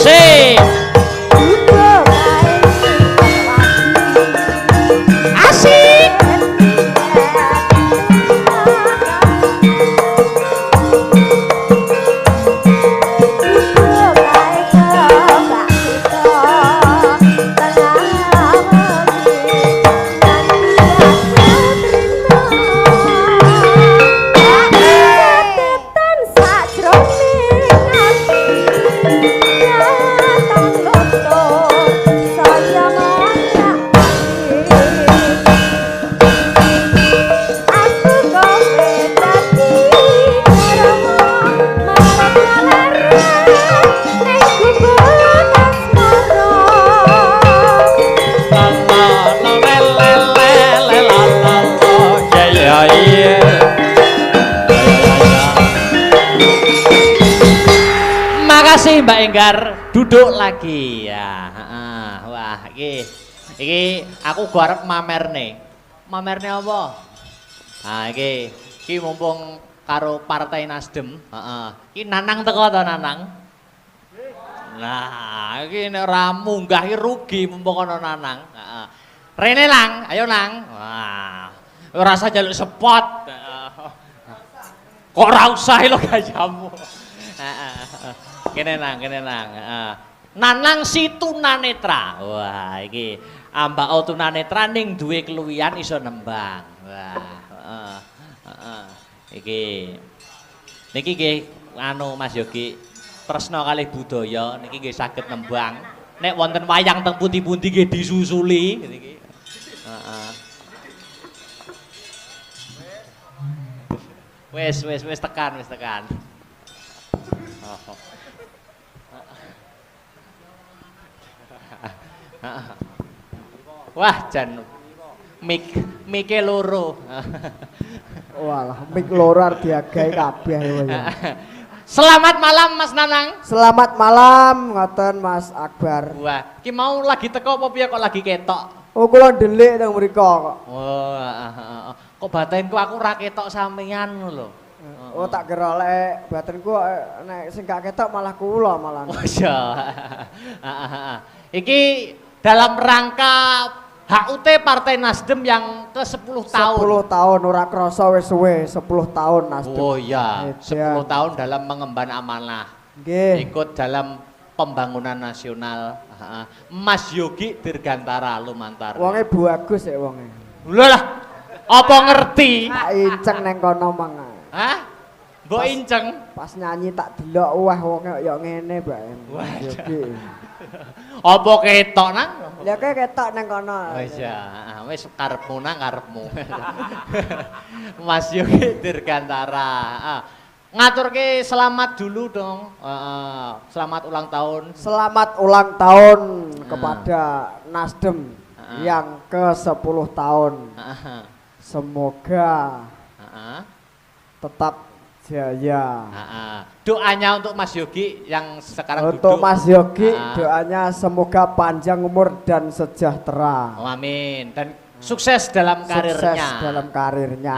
Asik. Asik. Makasih Mbak Enggar, duduk lagi ya. Wah, iki aku garep mamerne. Mamerne apa? Nah, iki mumpung karo Partai Nasdem, Iki Nanang teko to Nanang? Nah, iki nek ora munggah iki rugi mumpung ana Nanang. Rene Lang, ayo Nang. Wah. Ora usah njaluk spot. Kok ora usah lho gayamu. Kene Nang. Nanang si tunanetra. Wah, iki ambak tunanetra ning duwe keluwihan iso nembang. Wah, Iki niki nggih anu Mas Yogi, tresna kalih budaya niki nggih saged nembang. Nek wonten wayang teng pundi-pundi nggih disusuli niki. Wis tekan. Wah, jan mike loro. Walah, mik loro arep diagahi kabeh ya. Selamat malam Mas Nanang. Selamat malam ngoten Mas Akbar. Wah, ki mau lagi teko apa piye kok lagi ketok? Oh, kula ndelik teng mriko kok. Kok batinku aku ora ketok sampeyan lho. Oh, tak kira lek batenku nek sing gak ketok malah kula malah. Oh iya. Iki dalam rangka HUT Partai Nasdem yang ke-10 tahun. 10 tahun ora krasa wis suwe 10 tahun Nasdem. Oh iya, 10 tahun dalam mengemban amanah. Nggih. Ikut dalam pembangunan nasional. Mas Yogi Dirgantara Lumantar. Wonge bagus ya wonge. Lho lah. Apa ngerti? Tak inceng neng kono mang. Hah? Mbok inceng. Pas nyanyi tak delok wah wonge ya ngene, Mbak. Yogi. Apa ketok nang? Ya ketok neng kono. Wis ya, wis karepmu nang karepmu. Mas Yogi Dirgantara. Ngaturke selamat dulu dong. Selamat ulang tahun. Selamat ulang tahun kepada Nasdem yang ke-10 tahun. Semoga tetap jaya. Doanya untuk Mas Yogi yang sekarang untuk duduk. Mas Yogi doanya semoga panjang umur dan sejahtera. Oh, amin. Dan sukses dalam karirnya. Sukses dalam karirnya.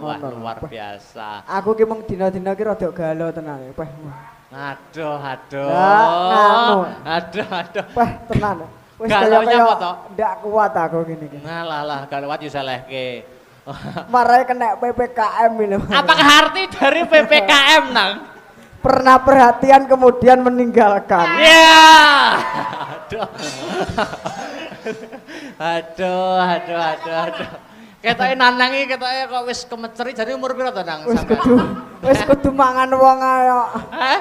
Wah, luar biasa. Aku ki mung dina-dina ki rada galau tenan. Peh. Aduh. Peh tenan. Wis galaunya apa toh? Ndak kuat aku gini iki. Ngalah galauan yo selehke. Marai kena PPKM ini. Apakah arti dari PPKM nang? Pernah perhatian kemudian meninggalkan. Ya. Aduh. Ketoke Nanang iki ketoke kok wis kemeceri jane umur pira to Nang? Wis kudu mangan wong ayo. Hah?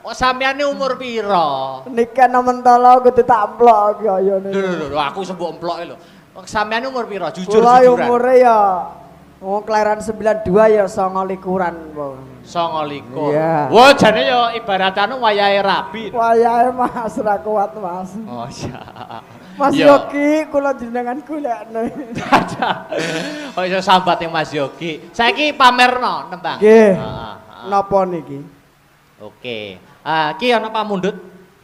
Kok sampeyan umur pira? Nikah mentolo kudu tak emplok ya ne. Lho aku sembok emploke lho. Sampeyan umur pira? Jujur jujuran. Kula umure ya kelahiran 92 ya 29. 29. Iya. Wah, jane ya ibaratane wayahe rabi. Wayahe Mas ra kuat Mas. Oh iya. Mas Yogi kula jenengan golekne. Oh iso sambat yang Mas Yogi. Saiki pamerno tembang. Nggih. Napa niki? Oke. Ki ana pamundhut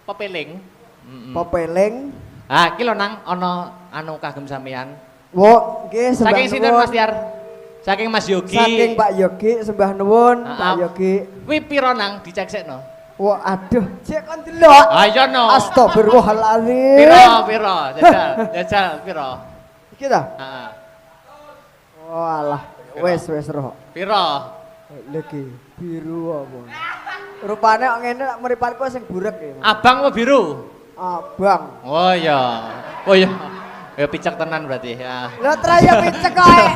pepeling. Pepeling. Ki lho Nang ana anu kagem sampean. Wo, nggih sembah saking sinten Mas Tiar? Saking Mas Yogi. Saking Pak Yogi sembah nuwun Pak Yogi. Kuwi pira Nang diceksekno? Wah, aduh, cek kon delok. Ayo no. Astagfirullahaladzim. Piro, jajal piro. Iki ta? Heeh. Walah, wes roh. Piro? Lagi biru apa? Rupane kok ngene lak mripatku sing burek ya. Abang apa biru? Abang. Oh iya. Oh iya. Ya picek tenan berarti ya. Lah traya picek kae.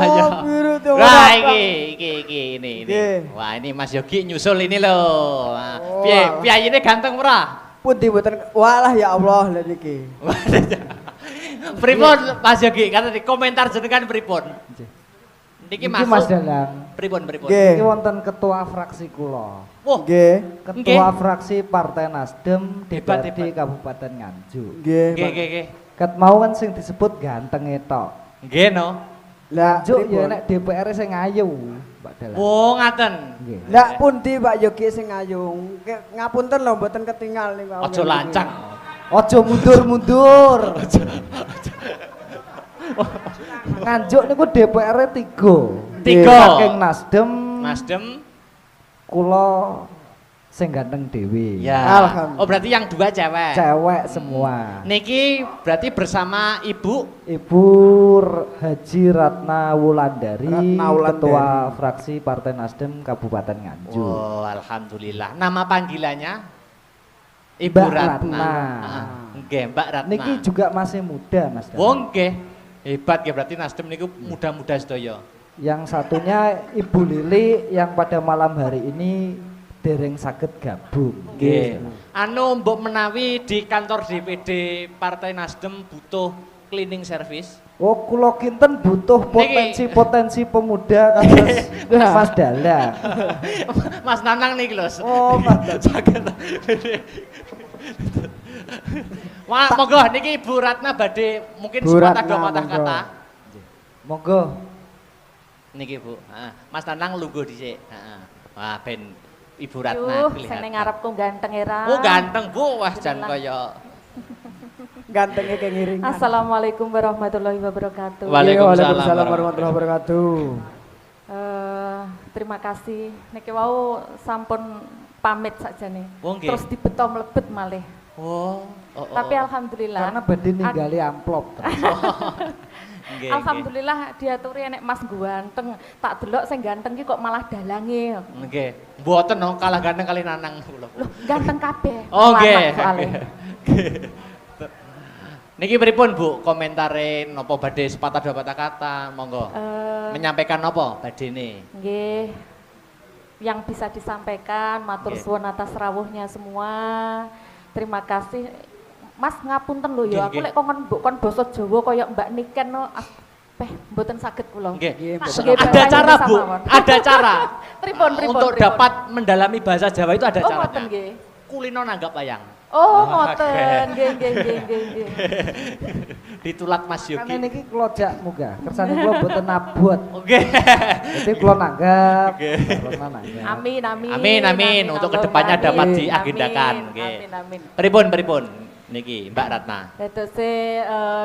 Iya. Oh, biru tuh. Nah, iki ini. Nggih. Wah, ini Mas Yogi nyusul ini loh. Nah, Oh, piye? alah. Piyayine ganteng ora? Pundi mboten walah ya Allah lha niki. Pripun Mas Yogi? Kata di komentar jenengan pripun? Niki Iki Mas masuk. Dalang. Pripun? Nggih. Iki wonten ketua fraksi kula. Wah, Nggih. Ketua fraksi Partai Nasdem Hebat, DPRD Kabupaten Nganjuk. Nggih. nggih Pak. nggih. Ket mau kan sing disebut ganteng tok. Nggih no. Lah Nganjuk ya pripun? nek DPR sing ayu, Mbak Dalang. Oh, ngaten. Nggih. Lah pundi Pak Yogi sing ayu? Ngapunten lho mboten ketinggal niku. Aja lancang. Ojo mundur-mundur. Nganjuk niku DPR 3. Tiga. Saking Nasdem, Nasdem. kula sing ganteng dhewe. Ya. Alhamdulillah. Oh, berarti yang dua cewek. Cewek semua. Niki berarti bersama Ibu. Ibu Haji Ratna Wulandari, Ratna Wulandari. Ketua Fraksi Partai Nasdem Kabupaten Nganjuk. Oh, alhamdulillah. Nama panggilannya Ibu Mbak Ratna. Ratna. Ah, nggih, Mbak Ratna. Niki juga masih muda, Mas. Dalang. Wong nggih. Hebat ya berarti Nasdem niku muda-muda sedaya. Yang satunya Ibu Lili yang pada malam hari ini dereng saged gabung. Nggih. Anu mbok menawi di kantor DPD Partai Nasdem butuh cleaning service. Oh, kula kinten butuh potensi-potensi pemuda kados Mas Dalang. Mas Nanang niki lho. Oh, Saged. Wah, monggo niki Ibu Ratna badhe mungkin Bu sepatah Ratna, dua patah monggo. kata. Monggo. Niki Bu. Heeh. Mas Nanang lungguh dhisik. Heeh. Wah, ben Ibu Ratna Yuh, kelihatan. sing ning ngarepku ganteng era. Oh, ganteng Bu. Wah, jan Alhamdulillah. kaya Gantengnya kayak ngiringan. Assalamualaikum warahmatullahi wabarakatuh. Waalaikumsalam warahmatullahi wabarakatuh. Terima kasih. Niki wau sampun pamit sakjane. Oh, nggih. Terus dibeto mlebet malih. Oh. Tapi alhamdulillah. Karena badhe ninggali amplop. Nggih, Alhamdulillah diaturi enek Mas ganteng. Tak delok sing ganteng ki kok malah dalange. Nggih. Mboten no kalah ganteng kali Nanang kula. Loh, ganteng kabeh. Oh, nggih. Lanang soalé. Niki pripun Bu komentare napa badhe sepatah dua patah kata monggo. Menyampaikan napa badene? Nggih. Yang bisa disampaikan matur Nggih. suwun atas rawuhnya semua. Terima kasih. Mas ngapunten lho Nggih, ya, aku nggih. lek kongkon mbok kon basa Jawa kaya Mbak Niken no, mboten saged kula. Nggih. Tak Ada nggih bahasa cara Indonesia Bu, mawon. ada cara. Pripun Untuk dapat mendalami bahasa Jawa itu ada Oh, caranya. ngoten nggih. Kulino nanggap wayang. Oh, Oke. ngoten. Nggih, nggih, nggih, nggih. Ditulat Mas Karena Yogi. niki kula jak muga, kersane kula mboten abot. Oke. Jadi kula nanggap. Oke. Kula nanggap. Amin, amin. Amin. Untuk kedepannya Allahumma dapat amin. diagendakan. Amin, Nggih. amin, amin. Pripun niki Mbak Ratna. Dadose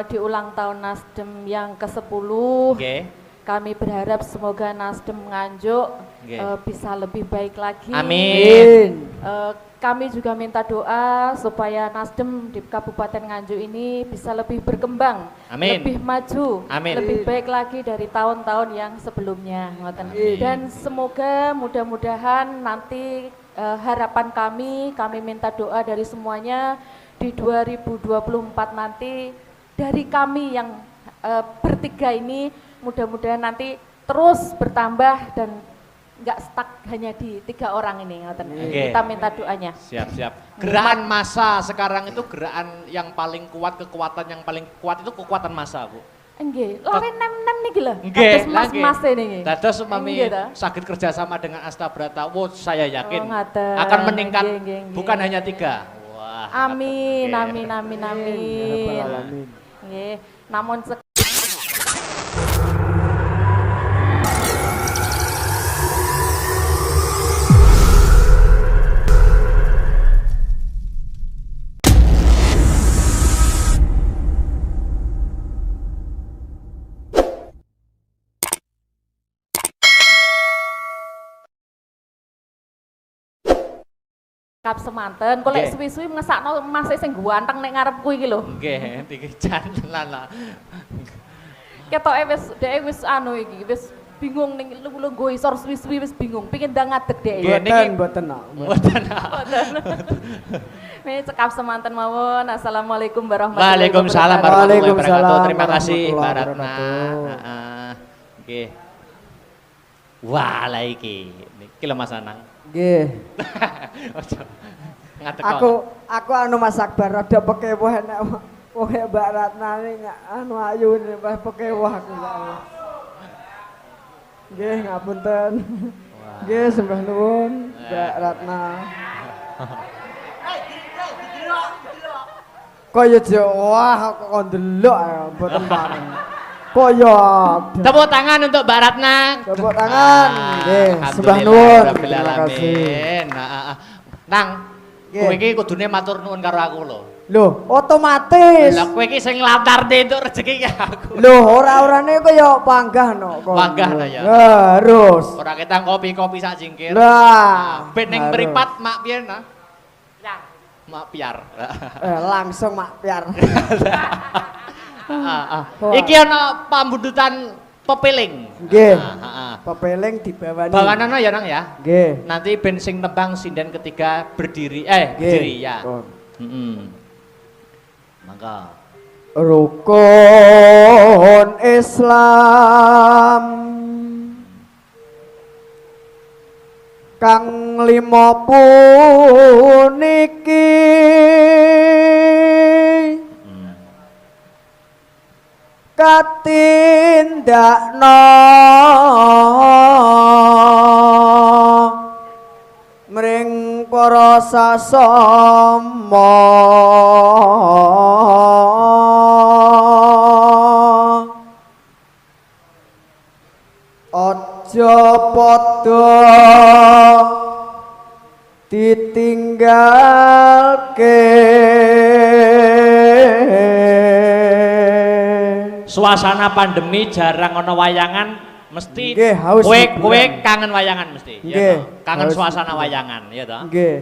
di ulang tahun Nasdem yang ke-10. Nggih. Kami berharap semoga Nasdem Nganjuk Nggih. bisa lebih baik lagi. Amin. Kami juga minta doa supaya Nasdem di Kabupaten Nganjuk ini bisa lebih berkembang, Amin. lebih maju, Amin. lebih baik lagi dari tahun-tahun yang sebelumnya. Ngoten. Amin. Dan semoga mudah-mudahan nanti harapan kami minta doa dari semuanya di 2024 nanti dari kami yang bertiga ini mudah-mudahan nanti terus bertambah dan nggak stuck hanya di 3 orang ini. Ngoten. Oke. Kita minta doanya. Siap. Gerakan massa sekarang itu gerakan yang paling kuat, kekuatan yang paling kuat itu kekuatan massa, Bu. Nggih, lare nem-nem niki lho. Nggih, Kados mas-mas niki. Dados mami Nggih, ta? sakit kerjasama dengan Astabrata. Wow, saya yakin Oh, ngaten. akan meningkat Nggih, nggih, nggih. bukan hanya 3. Wah. Amin, Oke. amin, amin, Ya amin. Rabbal alamin. Nggih, namun Kap semanten, kok lek Nggih. suwi-suwi ngesakno Mas sing ganteng nek ngarepku iki lho. Nggih, iki jan lah. Ketoke wis dhek wis anu iki, wis bingung ning lungguh isor suwi-suwi wis bingung, pengin ndang ngadeg dhek. Nggih, niki- Mboten no. Mboten. Ini cekap semanten mawon. Assalamualaikum warahmatullahi Waalaikumsalam wabarakatuh. warahmatullahi wabarakatuh. Waalaikumsalam Terima kasih Mbak warahmatullahi Ratna. wabarakatuh. Heeh. Nggih. Wah, lah iki. Iki lho Mas Anang. Nggih. Ojo. Ngadeg. Aku anu Mas Akbar rada pekewah nek pokoke Mbak Ratna ini anu ayu nih pas pekewah aku ya Allah. Nggih ngapunten. Nggih sembah nuwun Mbak Ratna. Kaya wah kok ndelok ya mboten pareng. Kaya Tepuk tangan untuk Mbak Ratna. tepuk tangan. Nggih, sembah Alhamdulillah, nuwun. Rabbil Terima kasih. alamin. Nang, Nggih. kowe iki kudune matur nuwun karo aku lho. Loh, otomatis. Lah kowe iki sing nglantarne entuk rezeki ki aku. Loh, ora-orane kaya panggah no. kok. Panggah ta ya? Harus. Ora ketang kopi-kopi sak jingkir. Lah, Ben ning harus. mripat mak piye nah? Mak piar. Langsung mak piar. Wah. Iki ana pambudutan pepeling. Nggih. Heeh. Pepeling dibawani. Bawanana ya nang ya. Nggih. Nanti ben sing nembang sinden ketiga berdiri Nggih. berdiri ya. Pun. Heeh. Mangga. Rukun Islam kang lima puniki katindakna mring para sasama aja padha ditinggalke. Suasana pandemi jarang ana wayangan mesti Nggih, haus kowe hiburan. kangen wayangan mesti ya Nggih, toh? Kangen haus suasana hiburan. wayangan ya toh. Nggih.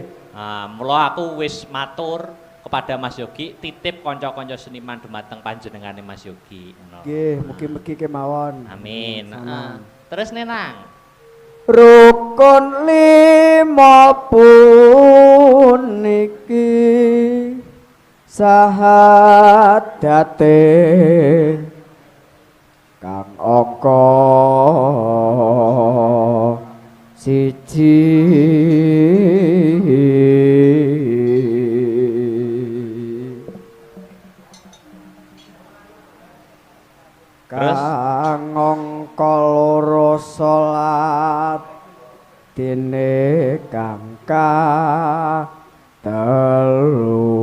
Mula aku wis matur kepada Mas Yogi titip kanca-kanca seniman dumateng panjenengane Mas Yogi ngono. Nggih, mugi-mugi kemawon. Amin. Sama. Terus nenang. Rukun lima puniki sahadate kang angka siji Terus? kang angka loro salat dene kang telu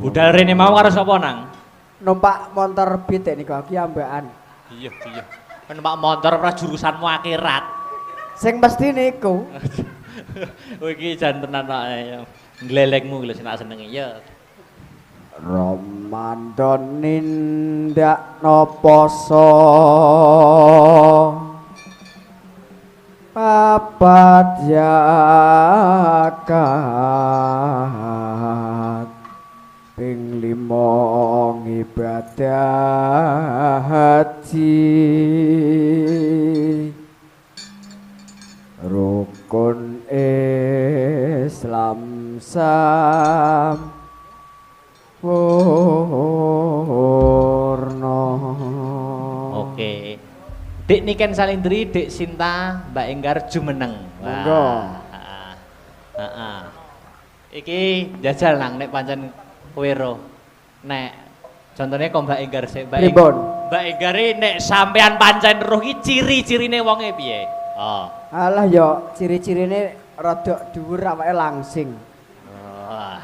Budal rene mau karo sapa nang? numpak motor pitik niku iki ambekan Iya. Numpak motor ora jurusanmu akhirat. sing mesti niku Kowe iki jan tenan kok ya. Glelengmu lho sing tak senengi ya. Ramadan nindakno poso papat zakat ping 5 ibadah haji rukun Islam sampurna. Oke. Dik Niken Salindri, Dik Sinta, Mbak Enggar jumeneng. Monggo. Heeh. Iki jajal nang nek pancen kowe ro. Nek contohnya kok Mbak Enggar sik Pripun? Mbak Enggar nek sampean pancen roh iki ciri-cirine wonge piye? Oh. Alah yo ciri-cirine rada dhuwur awake langsing. Wah.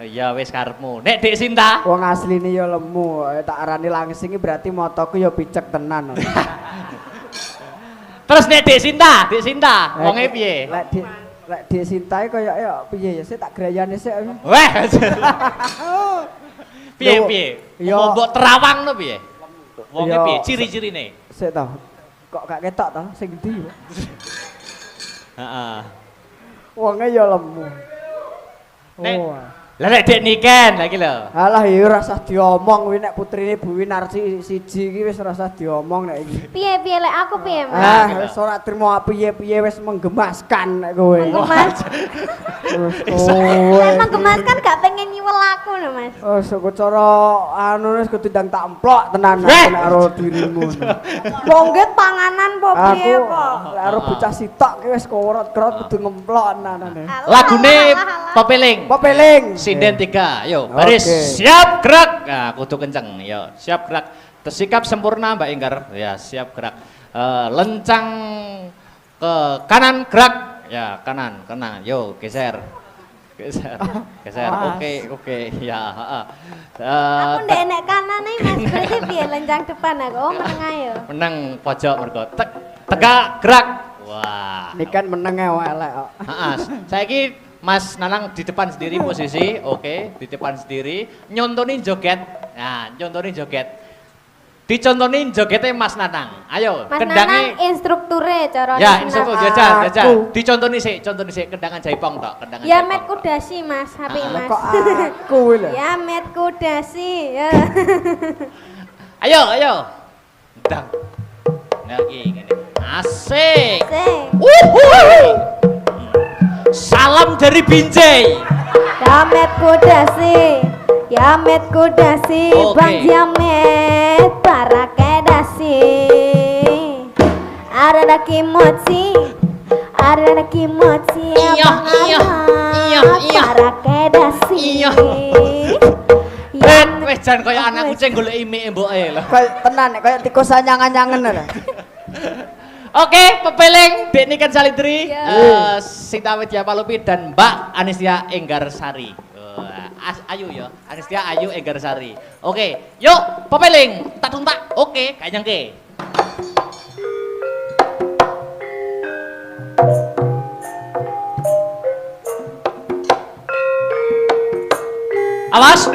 Ya wis karepmu. Nek Dik Sinta? Wong asline yo lemu, tak arani langsing iki berarti motoku yo picek tenan. Terus nek Dik Sinta, wonge piye? Lek Dik Sintae koyo yo piye ya sik tak grayane sik. Weh. Piye Yo, piye? yo. Mbok terawang no piye? Wonge Yo, piye? Ciri-cirine. Sik to. Kok gak ketok to sing ndi? Heeh. Wonge ya lemu. Nek- Oh. Lah nek Dek Niken lagi lho. Alah ya ora usah diomong kuwi nek putrine Bu Winarsi siji iki wis ora usah diomong nek iki. Piye lek aku piye, Mas? Ah, wis ora trimo piye-piye wis menggemaskan nek kowe. Menggemas. Terus kowe. Emang gemas kan gak pengen nyiwel aku lho, Mas. Oh, sok cara anu wis kudu ndang tak emplok tenan Eh! nek karo dirimu. Bongget panganan po piye Aku kok. lek karo bocah sitok ki wis korot-korot kudu ngemplok tenan. Lagune pepeling. Pepeling. Sinden 3, yo baris Oke. siap gerak. Nah, kudu kenceng, yo siap gerak. Tersikap sempurna Mbak Inggar, ya siap gerak. Lencang ke kanan gerak, ya kanan, yo geser, geser. Oke, ya. Aku ndek enek kanan nih, Mas. Berarti piye lencang depan aku. Oh, meneng ayo. Menang pojok mergo tegak gerak. Wah. Ini kan meneng elek kok. Saiki Mas Nanang di depan sendiri posisi, oke, di depan sendiri, nyontonin joget, nah nyontonin joget, dicontonin jogetnya Mas Nanang, ayo, Mas kendangnya, Nanang instrukture cara ya, disunat. instruktur jajal, contonin sih, kendangan jaipong tok, kendangan Ya jaipong met tok. kudasi, Mas, HP Mas. Kok aku lho. Ya met kudasi, ya. Ayo, dang, lagi gini, asik, Sing. salam dari Binjai. Ya met kudasi. Ya met kudasi, Oke. Bang Jamet para kedasi. Ada kimochi, ada kimochi Iya, abang iya, iya, iya. para kedasi. Iya. Ya Wes jan kaya anak kucing golek imike mboke lho. Kayak tenan nek kayak tikus anyangan-anyangen lho. Oke, pepeling Dek Niken Salindri, Ya. Sinta Widya Palupi dan Mbak Anistia Enggarsari. Ayu ya, Anistia Ayu Enggarsari. Oke, yuk pepeling, tak tuntak. Oke, kayak nyengke. Awas.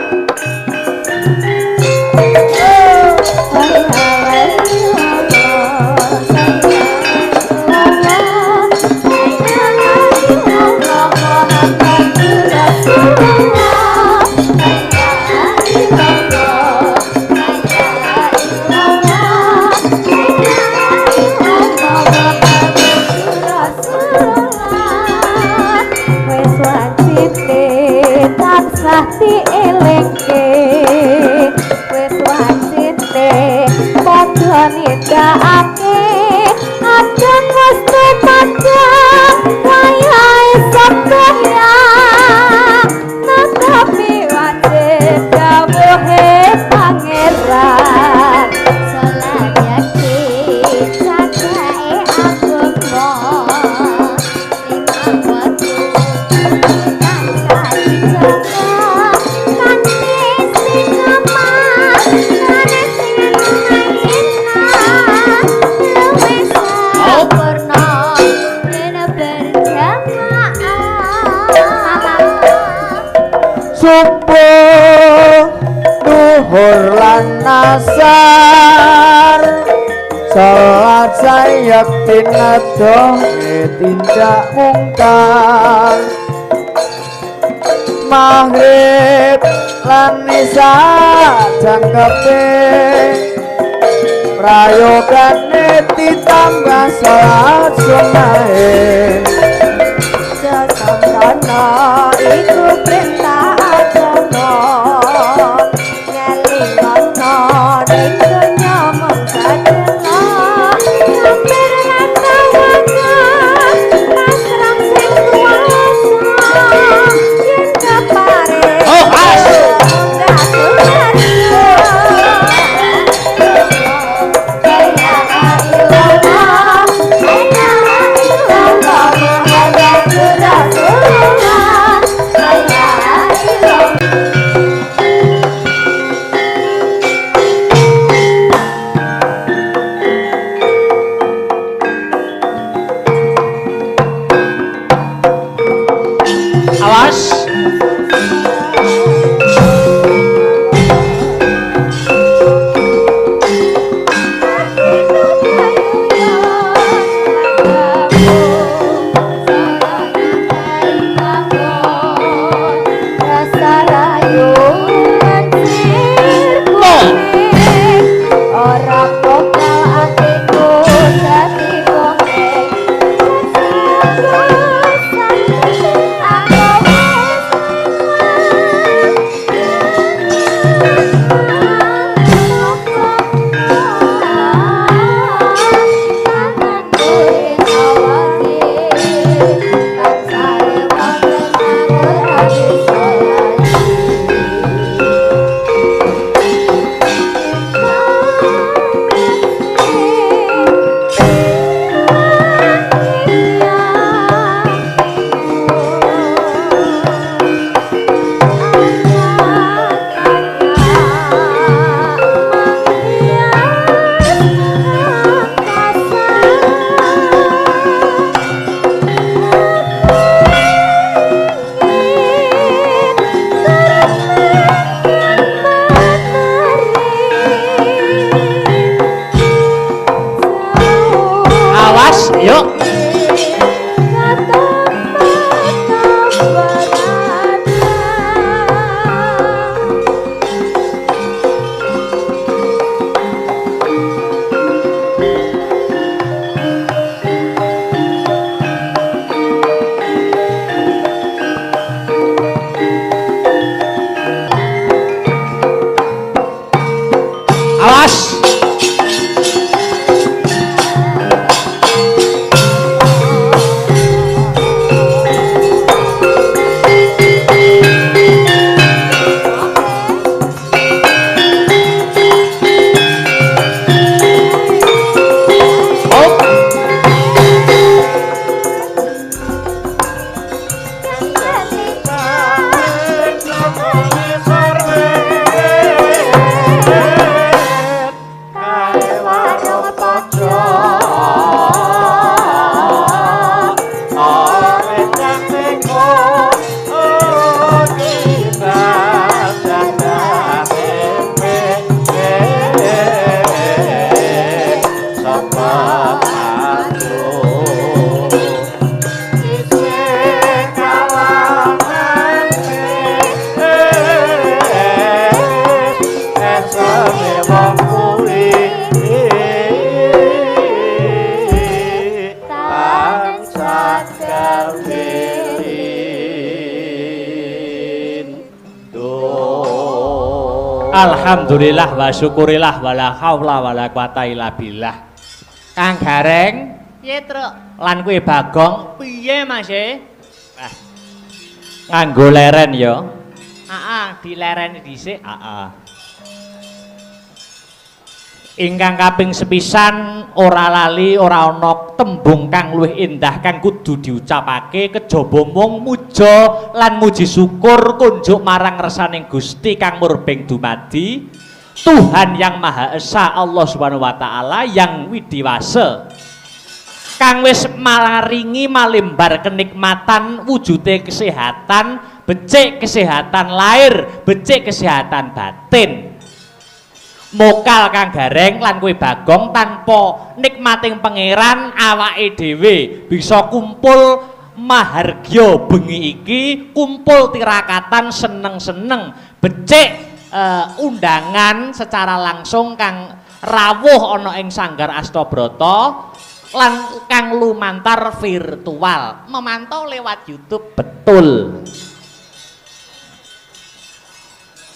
tansah dielingke wis wasite padha nindakake adang mesti padang wayahe sedaya nanggapi wajib dawuhe pangeran selayake cacake agama limang watu Subuh duhur lan asar salat sayap tinadoh tindak mungkar maghrib lan isya jangkepe prayogane ditambah salat sunahe Sesambrono iku perintah agama ngelingono ning donya mung kadelo hampir lan tawakan pasrah sing kuwasa yen kapare Oh, as. Awas. Alhamdulillah wa syukurillah wala haula wala quwata illa billah. Kang Gareng, piye, Truk? Lan kuwi Bagong, piye, Mas? Nganggo leren ya. Heeh, dilereni dhisik. Heeh. Ingkang kaping sepisan ora lali ora ana tembung kang luwih indah kang kudu diucapake kejaba mung muja lan muji syukur kunjuk marang resaning Gusti kang murbeng dumadi Tuhan yang Maha Esa Allah Subhanahu wa taala yang widiwasa kang wis maringi malimbar kenikmatan wujude kesehatan becik kesehatan lahir becik kesehatan batin. Mokal Kang Gareng lan kowe Bagong tanpa nikmating pangeran awake dhewe bisa kumpul mahargya bengi iki kumpul tirakatan seneng-seneng becik undangan secara langsung kang rawuh ana ing Sanggar Astabrata lan kang lumantar virtual memantau lewat YouTube betul.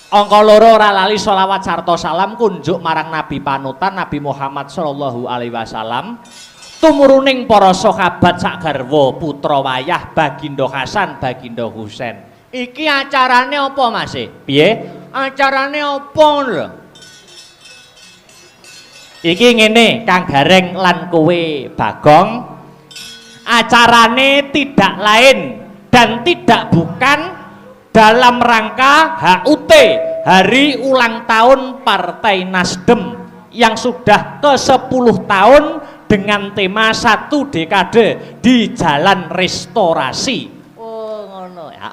Angka loro ora lali sholawat sarta salam kunjuk marang Nabi panutan Nabi Muhammad sallallahu alaihi wasallam tumuruning para sahabat sak garwa putra wayah Baginda Hasan Baginda Husain. Iki acarane apa Mas? Piye? Acarane apa lho? Iki ngene Kang Gareng lan kowe Bagong. Acarane tidak lain dan tidak bukan dalam rangka HUT Hari Ulang Tahun Partai Nasdem yang sudah ke-10 tahun dengan tema 1 dekade di Jalan Restorasi. Oh ngono ya.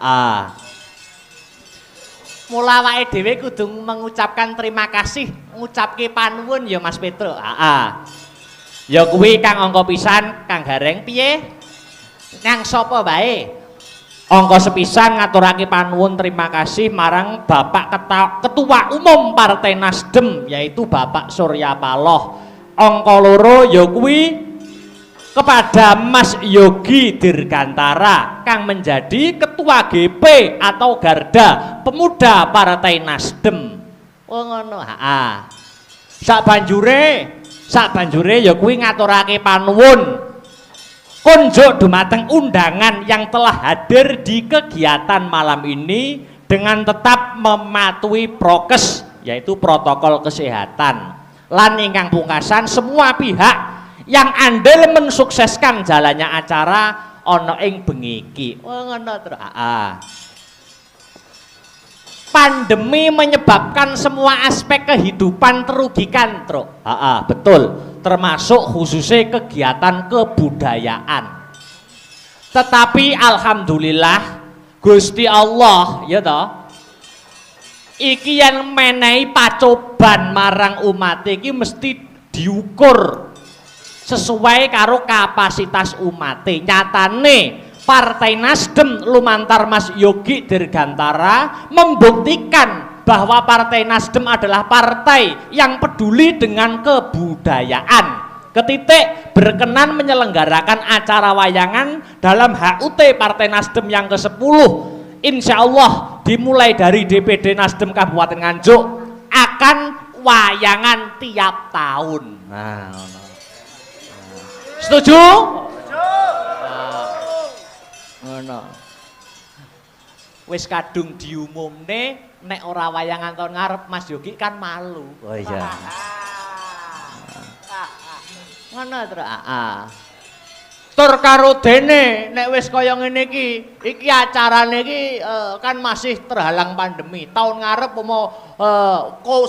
Mula awake dhewe kudu mengucapkan terima kasih, ngucapke panuwun ya Mas Petro. Ya kuwi Kang angka pisan Kang Gareng piye? Nang sapa bae? Angka sepisan ngaturake panuwun terima kasih marang Bapak Ketua Umum Partai Nasdem yaitu Bapak Surya Paloh. Angka loro ya kuwi kepada Mas Yogi Dirgantara kang menjadi Ketua GP atau Garda Pemuda Partai Nasdem. Oh ngono. Sak banjure ya kuwi ngaturake panuwun kunjuk dumateng undangan yang telah hadir di kegiatan malam ini dengan tetap mematuhi prokes yaitu protokol kesehatan. Lan ingkang pungkasan semua pihak yang andil mensukseskan jalannya acara ana ing bengi iki. Oh ngono terus. Pandemi menyebabkan semua aspek kehidupan terugikan, Truk. Betul. Termasuk khususnya kegiatan kebudayaan. Tetapi alhamdulillah Gusti Allah ya toh iki yang menehi pacoban marang umat iki mesti diukur sesuai karo kapasitas umat. Nyatane Partai Nasdem lumantar Mas Yogi Dirgantara membuktikan bahwa Partai Nasdem adalah partai yang peduli dengan kebudayaan. Ketitik berkenan menyelenggarakan acara wayangan dalam HUT Partai Nasdem yang ke-10. Insya Allah dimulai dari DPD Nasdem Kabupaten Nganjuk akan wayangan tiap tahun. Setuju? Wis kadung diumumne nek ora wayangan tahun ngarep Mas Yogi kan malu. Oh iya. Ngono terus. Tur karo dene nek wis kaya ngene iki acarane iki kan masih terhalang pandemi. Tahun ngarep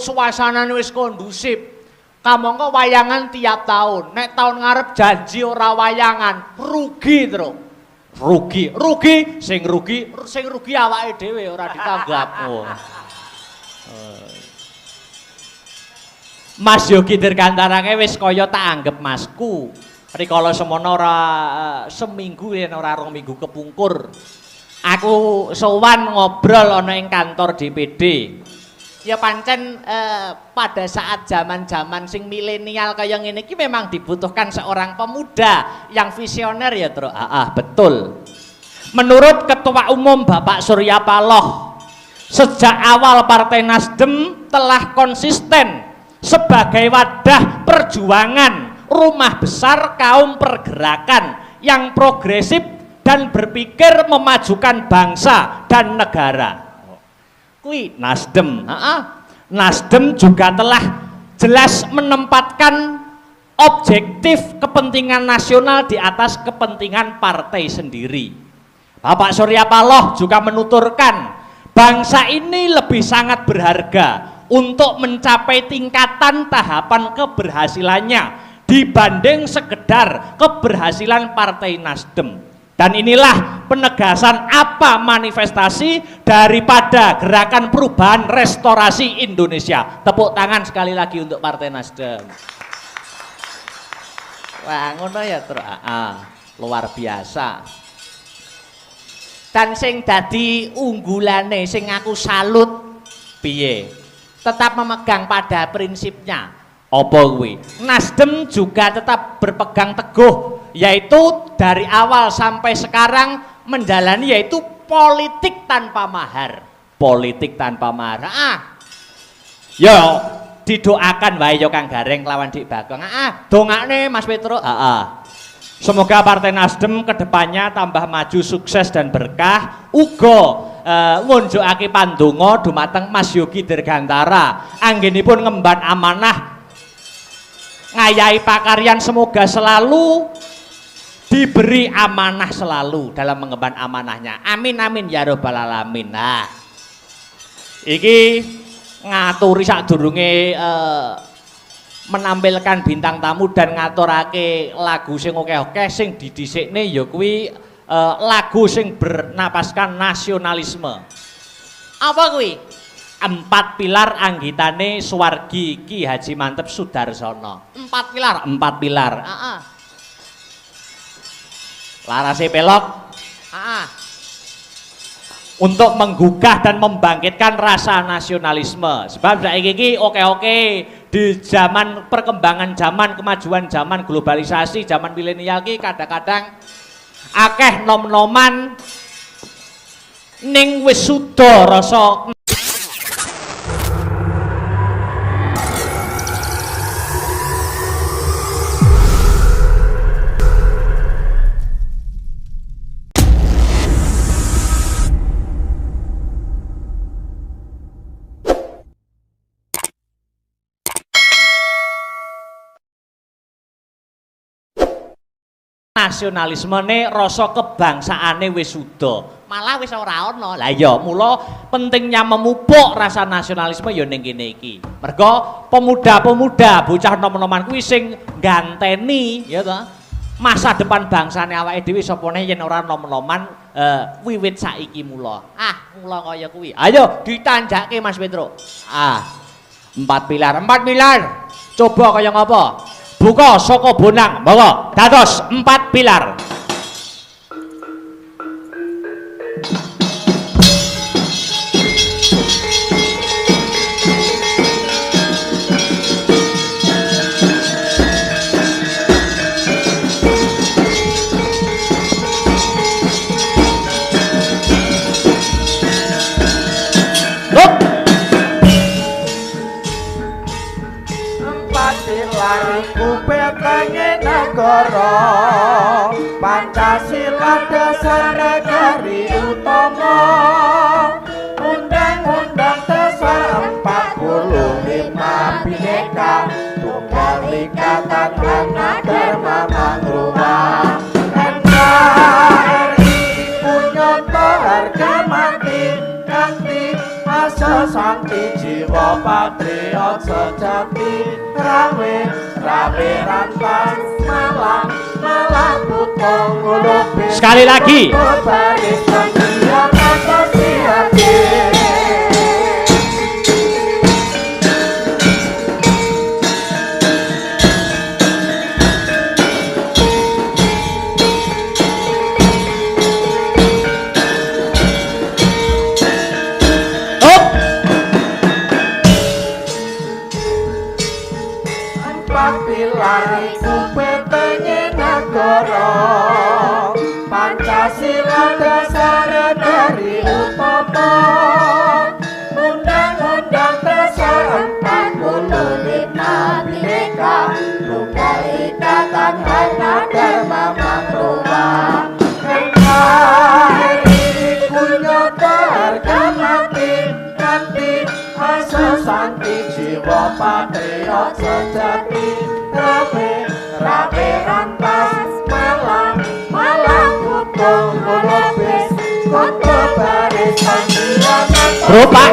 suasanane wis kondusif. Kamangka wayangan tiap tahun. Nek tahun ngarep janji ora wayangan, rugi terus. rugi sing rugi awake dhewe ora ditanggap. Mas Yogi Dirgantarake wis kaya tak anggap masku. Rikala semono ora seminggu yen ora 2 minggu kepungkur. Aku sowan ngobrol ana ing kantor DPD. Ya pancen pada saat zaman-zaman sing milenial kaya ngene iki memang dibutuhkan seorang pemuda yang visioner ya, Tru. Betul. Menurut Ketua Umum Bapak Surya Paloh, sejak awal Partai Nasdem telah konsisten sebagai wadah perjuangan rumah besar kaum pergerakan yang progresif dan berpikir memajukan bangsa dan negara. Kui Nasdem, Nasdem juga telah jelas menempatkan objektif kepentingan nasional di atas kepentingan partai sendiri. Bapak Surya Paloh juga menuturkan bangsa ini lebih sangat berharga untuk mencapai tingkatan tahapan keberhasilannya dibanding sekedar keberhasilan Partai Nasdem. Dan inilah penegasan apa manifestasi daripada gerakan perubahan restorasi Indonesia. Tepuk tangan sekali lagi untuk Partai Nasdem. Wah, ngono ya, luar biasa. Dan sing dadi unggulane sing aku salut piye? Tetap memegang pada prinsipnya. Apa kuwi? Nasdem juga tetap berpegang teguh, yaitu dari awal sampai sekarang menjalani yaitu politik tanpa mahar. Politik tanpa mahar. Yo didoakan wae yo Kang Gareng lawan Dik Bagong. Dongakne Mas Petro. Semoga Partai Nasdem kedepannya tambah maju, sukses dan berkah. Uga ngunjukake pandonga dumateng Mas Yogi Dirgantara anggenipun ngemban amanah ngayahi pakaryan, semoga selalu diberi amanah selalu dalam mengemban amanahnya. Amin amin ya robbal alamin. Nah, iki ngaturi sadurunge menampilkan bintang tamu dan ngaturake lagu sing oke-oke sing didhisikne ya kuwi lagu sing bernapaskan nasionalisme. Apa kuwi? 4 pilar anggitane Suwargi Ki Haji Mantep Sudarsono. 4 pilar, 4 pilar. Larase pelok. Untuk menggugah dan membangkitkan rasa nasionalisme. Sebab saiki iki oke-oke di zaman perkembangan zaman, kemajuan zaman, globalisasi, zaman milenial iki kadang-kadang akeh nom-noman ning wis suda rasa nasionalismene, rasa kebangsaane wis suda, malah wis ora ana. Lah ya mula pentingnya memupuk rasa nasionalisme ya ning kene iki. Mergo pemuda-pemuda bocah nom-noman kuwi sing ganteni ya ta masa depan bangsane awake dhewe sapane yen ora nom-noman wiwit saiki mula. Mula kaya kuwi. Ayo ditanjake Mas Petro. 4 pilar. Coba kaya ngapa? Buka saka bonang, monggo dados 4 pilar. Pancasila dasar negari utama, Undang-Undang Dasar 45 Bhinneka Tunggal Ika Tadhana Dharma Mangruwa, NKRI punyata harga mati kanthi asa sakti jiwa patriot sejati rawe rawe rantas malam malam putong ulupi Sekali lagi. baris dia atas hati Up. empat pilar iku petenge negara Pancasila dasar dari utama Undang-undang dasar 45 Bhinneka Tunggal Ika Tadhana Dharma Makruwa NKRI iku nyoba harga mati Nanti asa santi jiwa patriot sejati Rawe rantas malam malam putong lulubis Kutu baris panggilan Rupa.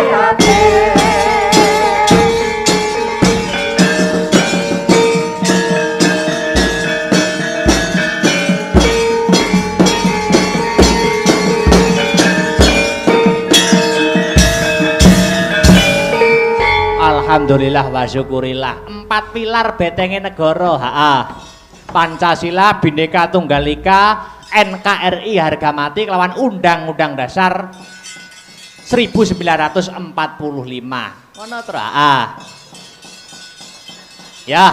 Alhamdulillah wa syukurillah. 4 pilar betenge negara. Pancasila, Bhinneka Tunggal Ika, NKRI harga mati kelawan Undang-Undang Dasar 1945. Ngono to, Ya,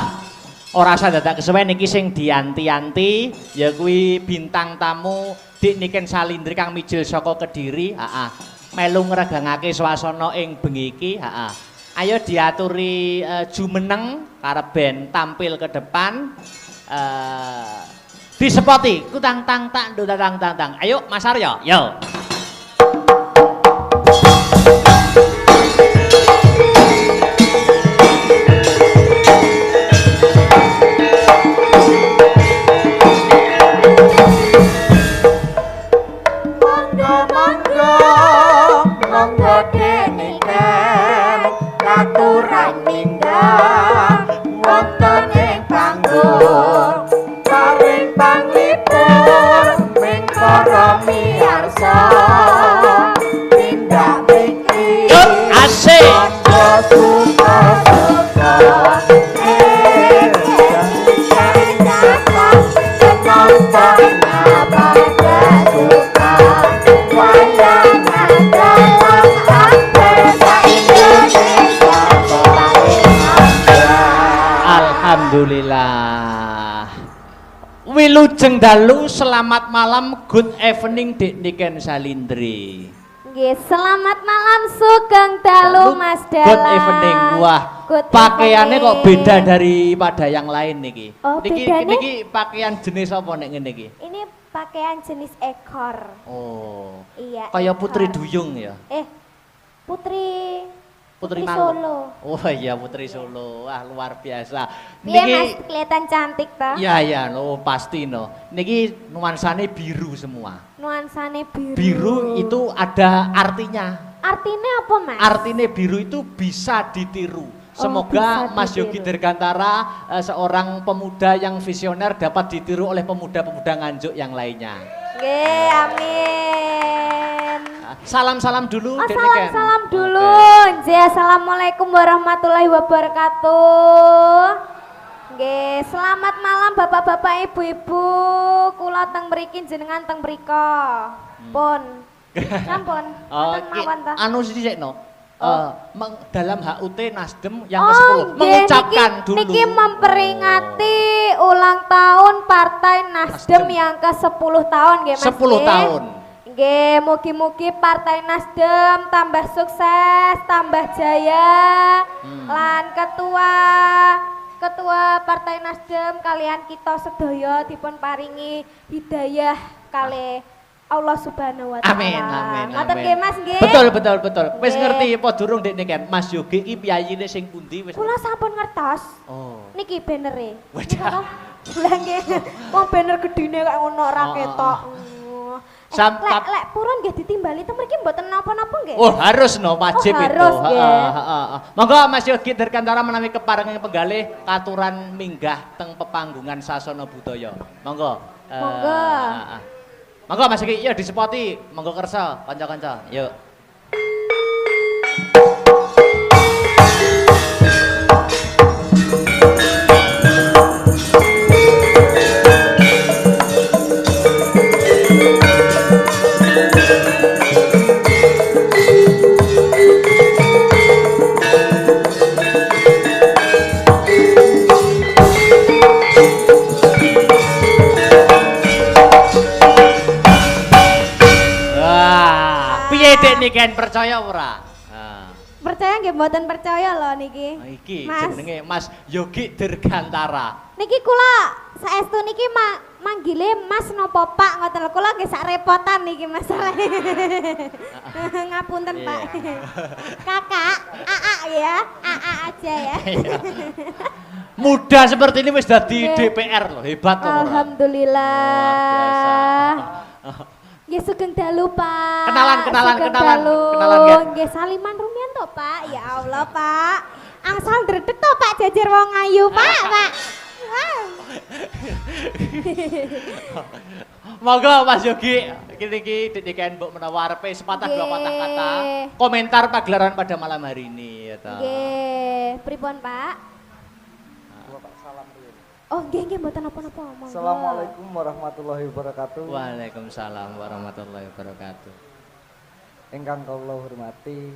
ora usah dadak kesuwen iki sing dianti-anti ya kuwi bintang tamu Dik Niken Salindri kang mijil saka Kediri, melu ngregangake swasana ing bengi iki, Ayo diaturi jumeneng karep ben tampil ke depan. Disepoti kutang tang tak tang tang tang. Ayo Mas Aryo, yo. Monggo deniken aturan minggah wonten ing panggung paring panglipur ming para miyarsa tindak mriki Asik. suka-suka Alhamdulillah. Wilujeng dalu, selamat malam, good evening Dik Niken Salindri. Nggih, selamat malam sugeng dalu Mas Dala. Good evening. Wah, Good pakaiannya kok evening. beda pada yang lain niki. Oh, Niki bedane? niki pakaian jenis apa nek ngene iki? Ini pakaian jenis ekor. Oh. Iya. Kayak ekor. Putri Duyung ya. Putri Malu. Solo. Oh iya Putri Solo. Wah, luar biasa. Iya Mas, kelihatan cantik toh. Iya iya, no pasti no. Niki nuansane biru semua. Nuansane biru. Biru itu ada artinya. Artinya apa Mas? Artinya biru itu bisa ditiru. Semoga bisa Mas ditiru. Yogi Dirgantara seorang pemuda yang visioner dapat ditiru oleh pemuda-pemuda Nganjuk yang lainnya. Nggih, amin. Salam-salam dulu. Oh, Dek Niken. salam dulu. Nggih, assalamualaikum warahmatullahi wabarakatuh. Nggih, selamat malam Bapak-bapak, Ibu-ibu. Kula teng mriki jenengan teng mriko. Pun. Sampun. Wonten mawon ta? Anu sithik no. Dalam HUT Nasdem yang Oh, ke-10 nggih, mengucapkan niki, dulu. Niki memperingati ulang tahun Partai Nasdem yang ke-10 tahun nggih Mas. 10 nggih. tahun. Nggih, mugi-mugi Partai Nasdem tambah sukses, tambah jaya. Lan ketua Partai Nasdem kalian kita sedaya dipun paringi hidayah kalih Allah Subhanahu wa taala. Amin, amin, Ngoten amin. nggih Mas nggih. Betul. Wis Nggih. ngerti apa durung Dek Niken? Mas Yogi iki piyayine sing pundi wis? Kula sampun ngertos. Oh. Niki banere. Wadah. Lah nggih. Wong banner gedine kaya ngono ora Oh, ketok. Sam- Lek purun nggih ditimbali teng mriki mboten napa-napa nggih? Oh harus no, wajib Oh, itu. harus, nggih. Monggo Mas Yogi Dirgantara menawi keparenging penggalih katuran minggah teng pepanggungan sasana budaya. Monggo. Monggo. Monggo Mas Yogi, yuk disepoti. Monggo kersa kanca-kanca. Yuk. Piye Dek niken percaya ora? Percaya nggih mboten percaya lho niki. Iki Mas. jenenge Mas Yogi Dirgantara. Niki kula saestu niki manggile Mas napa Pak ngoten lho. Kula nggih sak repotan niki masalah. Ngapunten Pak. Kakak, AA ya. AA aja ya. Muda seperti ini wis dadi Nggih. DPR loh, hebat loh. Alhamdulillah. Nggih sugeng dalu Pak. Kenalan, Sugeng kenalan, dalu. kenalan, nggih. Nggih saliman rumiyin to Pak. Ya Allah Pak. Angsal ndredeg to Pak jajar wong ayu Pak, Pak. Wow. Monggo Mas Yogi, iki didikan Mbok menawa arepe sepatah dua patah kata Nggih. komentar pagelaran pada malam hari ini ya ta. Nggih, pripun Pak? Oh, nggih mboten napa-napa. Monggo. Assalamualaikum warahmatullahi wabarakatuh. Waalaikumsalam warahmatullahi wabarakatuh. Ingkang kula hormati